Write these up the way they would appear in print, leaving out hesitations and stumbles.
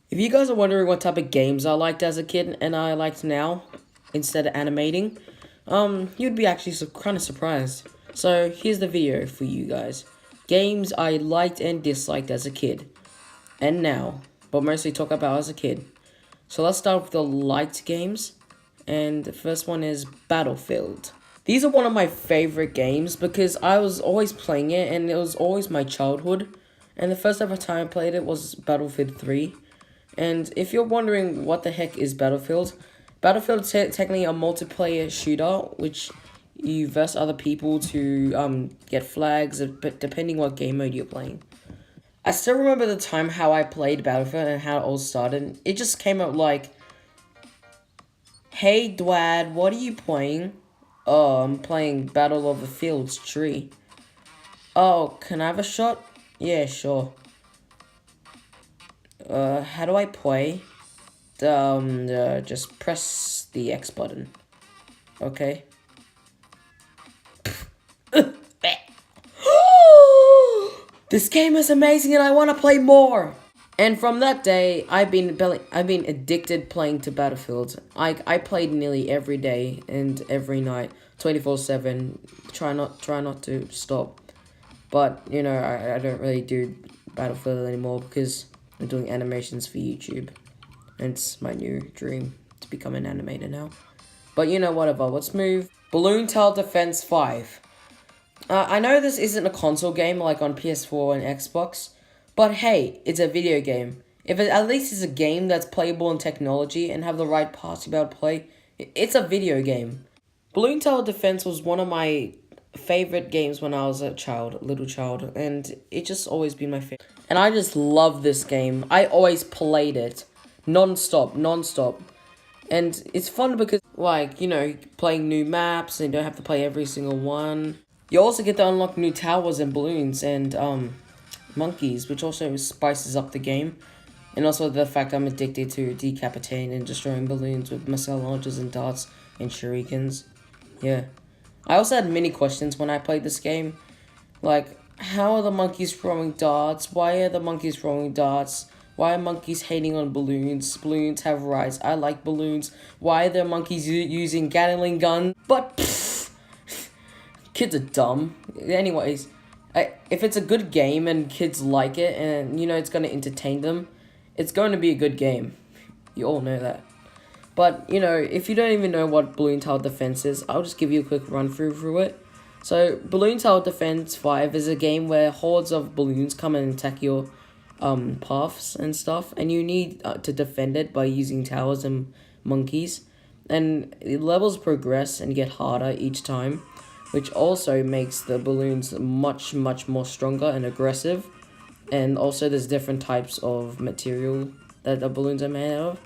If you guys are wondering what type of games I liked as a kid and I liked now, instead of animating, you'd be actually kind of surprised. So here's the video for you guys. Games I liked and disliked as a kid, and now, but mostly talk about as a kid. So let's start with the liked games, and the first one is Battlefield. These are one of my favorite games because I was always playing it and it was always my childhood. And the first ever time I played it was Battlefield 3. And if you're wondering what the heck is Battlefield, Battlefield is technically a multiplayer shooter, which you verse other people to get flags, but depending what game mode you're playing. I still remember the time how I played Battlefield and how it all started. It just came out like, "Hey Dwad, what are you playing?" "Oh, I'm playing Battle of the Fields Tree." "Oh, can I have a shot?" "Yeah, sure." How do I play? Just press the X button. Okay. This game is amazing and I want to play more! And from that day, I've been addicted playing to Battlefield. I played nearly every day and every night, 24/7. Try not to stop. But you know, I don't really do Battlefield anymore because I'm doing animations for YouTube, and it's my new dream to become an animator now. But you know, whatever. Let's move. Balloon Tower Defense 5. I know this isn't a console game like on PS4 and Xbox, but hey, it's a video game. If it at least is a game that's playable in technology and have the right parts to be able to play, it's a video game. Balloon Tower Defense was one of my favorite games when I was a little child, and it just always been my favorite. And I just love this game. I always played it, non-stop. And it's fun because, like, you know, playing new maps and you don't have to play every single one. You also get to unlock new towers and balloons and, monkeys, which also spices up the game. And also the fact I'm addicted to decapitating and destroying balloons with missile launchers and darts and shurikens. Yeah. I also had many questions when I played this game. Like, how are the monkeys throwing darts? Why are the monkeys throwing darts? Why are monkeys hating on balloons? Balloons have rights. I like balloons. Why are there monkeys using Gatling guns? But, pfft, kids are dumb. Anyways, if it's a good game and kids like it and, you know, it's going to entertain them, it's going to be a good game. You all know that. But, you know, if you don't even know what Balloon Tower Defense is, I'll just give you a quick run through it. So, Balloon Tower Defense 5 is a game where hordes of balloons come and attack your paths and stuff, and you need to defend it by using towers and monkeys. And the levels progress and get harder each time, which also makes the balloons much more stronger and aggressive. And also there's different types of material that the balloons are made out of.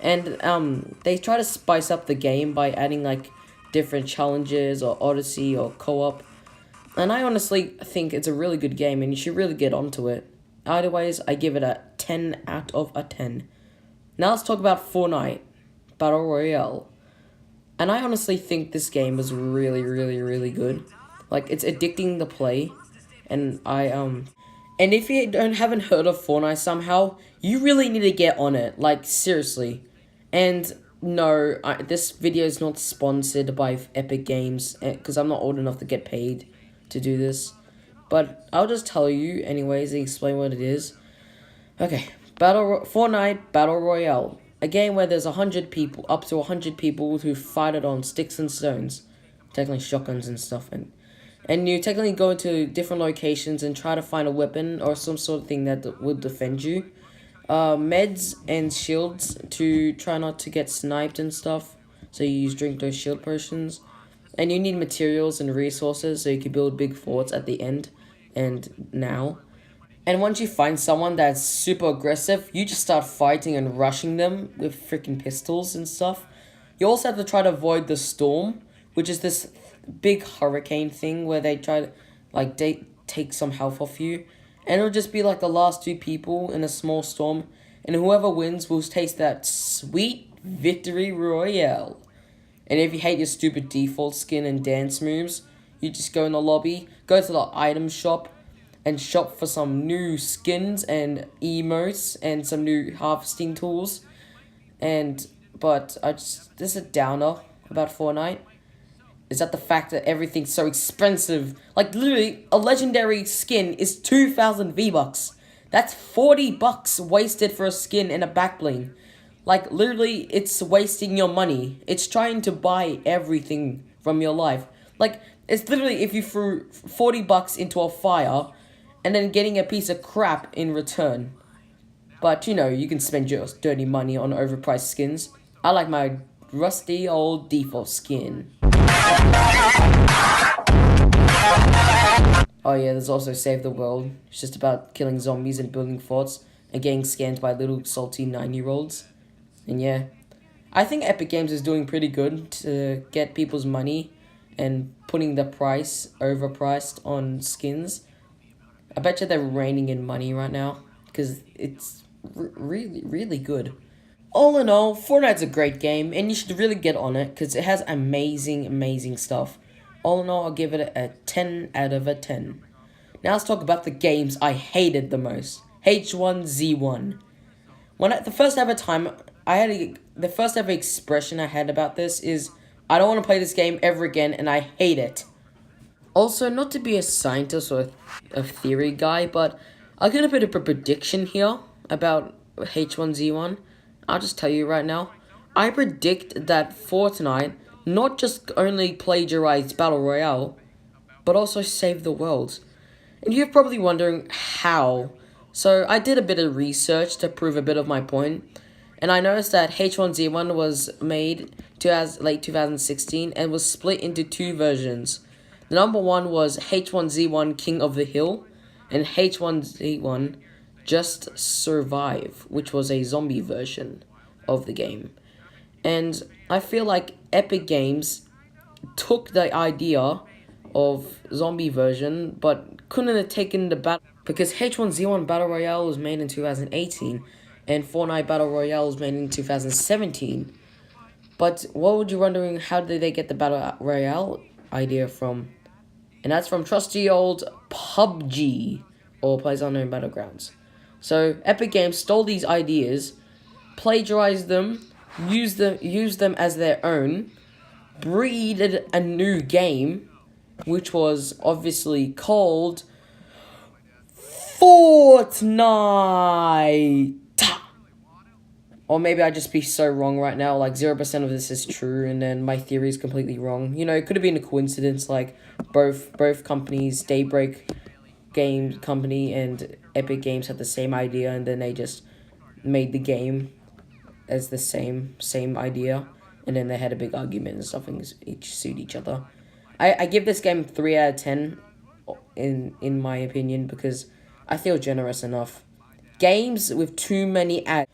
And they try to spice up the game by adding like different challenges or Odyssey or co-op. And I honestly think it's a really good game and you should really get onto it. Either ways, I give it a 10 out of a 10. Now let's talk about Fortnite Battle Royale. And I honestly think this game is really good. Like, it's addicting to play. And and if you haven't heard of Fortnite somehow, you really need to get on it. Like, seriously. And no, this video is not sponsored by Epic Games, because I'm not old enough to get paid to do this. But I'll just tell you anyways and explain what it is. Okay, Fortnite Battle Royale. A game where there's 100 people, up to 100 people who fight it on sticks and stones. Technically shotguns and stuff. And you technically go into different locations and try to find a weapon or some sort of thing that will defend you. Meds and shields to try not to get sniped and stuff. So you drink those shield potions. And you need materials and resources so you can build big forts at the end and now. And once you find someone that's super aggressive, you just start fighting and rushing them with freaking pistols and stuff. You also have to try to avoid the storm, which is this big hurricane thing where they try to, like, take some health off you. And it'll just be like the last two people in a small storm. And whoever wins will taste that sweet victory royale. And if you hate your stupid default skin and dance moves, you just go in the lobby, go to the item shop, and shop for some new skins and emotes and some new harvesting tools. But this is a downer about Fortnite. Is that the fact that everything's so expensive? Like, literally, a legendary skin is 2,000 V-Bucks. That's 40 bucks wasted for a skin and a back bling. Like, literally, it's wasting your money. It's trying to buy everything from your life. Like, it's literally if you threw 40 bucks into a fire and then getting a piece of crap in return. But, you know, you can spend your dirty money on overpriced skins. I like my rusty old default skin. Oh yeah, there's also Save the World. It's just about killing zombies and building forts and getting scammed by little salty 9-year-olds. And yeah, I think Epic Games is doing pretty good to get people's money and putting the price overpriced on skins. I bet you they're reining in money right now because it's really, really good. All in all, Fortnite's a great game, and you should really get on it, because it has amazing, amazing stuff. All in all, I'll give it a 10 out of a 10. Now let's talk about the games I hated the most. H1Z1. The first ever expression I had about this is, I don't want to play this game ever again, and I hate it. Also, not to be a scientist or a theory guy, but I'll get a bit of a prediction here about H1Z1. I'll just tell you right now, I predict that Fortnite not just only plagiarized Battle Royale, but also saved the world. And you're probably wondering how. So I did a bit of research to prove a bit of my point, and I noticed that H1Z1 was made late 2016 and was split into two versions. The number one was H1Z1 King of the Hill, and H1Z1 Just Survive, which was a zombie version of the game. And I feel like Epic Games took the idea of zombie version, but couldn't have taken the battle, because H1Z1 Battle Royale was made in 2018, and Fortnite Battle Royale was made in 2017. But what would you wondering, how did they get the Battle Royale idea from? And that's from trusty old PUBG, or PlayerUnknown's Battlegrounds. So Epic Games stole these ideas, plagiarized them, used them as their own, breeded a new game, which was obviously called Fortnite. Or maybe I just be so wrong right now, like 0% of this is true, and then my theory is completely wrong. You know, it could have been a coincidence, like both companies, Daybreak Games Company and Epic Games had the same idea, and then they just made the game as the same idea, and then they had a big argument and stuff, and each sued each other. I give this game 3 out of 10, in my opinion, because I feel generous enough. Games with too many ads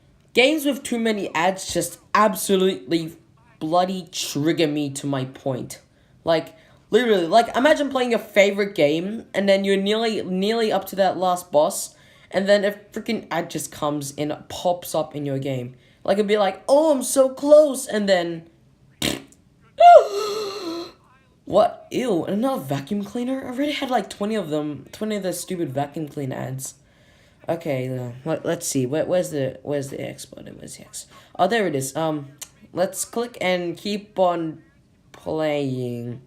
just absolutely bloody trigger me to my point. Like, literally, like, imagine playing your favorite game, and then you're nearly up to that last boss, and then a freaking ad just comes and pops up in your game. Like, it'd be like, oh, I'm so close, and then... What? Ew, another vacuum cleaner? I already had like 20 of them, 20 of the stupid vacuum cleaner ads. Okay, let's see. Where's the X button? Where's the X? Oh, there it is. Let's click and keep on playing.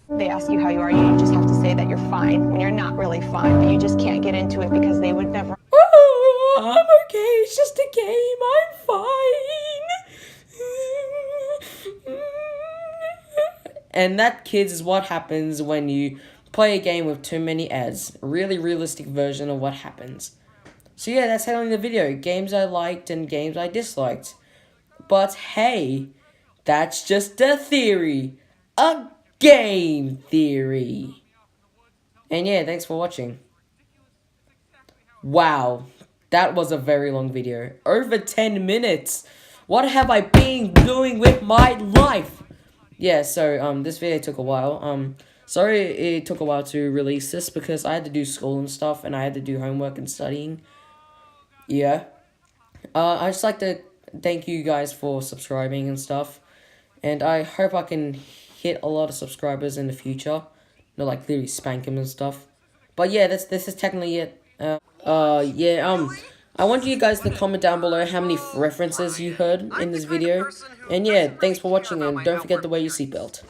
They ask you how you are, you just have to say that you're fine when you're not really fine, but you just can't get into it because they would never. Oh, I'm okay. It's just a game. I'm fine. And that, kids, is what happens when you play a game with too many ads. A really realistic version of what happens. So yeah, that's handling the video. Games I liked and games I disliked. But hey, that's just a theory. A game theory. And yeah, thanks for watching. Wow, that was a very long video. Over 10 minutes. What have I been doing with my life? Yeah, so this video took a while. Sorry it took a while to release this because I had to do school and stuff, and I had to do homework and studying. Yeah. I just like to thank you guys for subscribing and stuff, and I hope I can hit a lot of subscribers in the future. Like literally spank him and stuff. But yeah, this is technically it. Yeah, I want you guys to comment down below how many references you heard in this video. And yeah, thanks for watching, and don't forget to wear your seatbelt.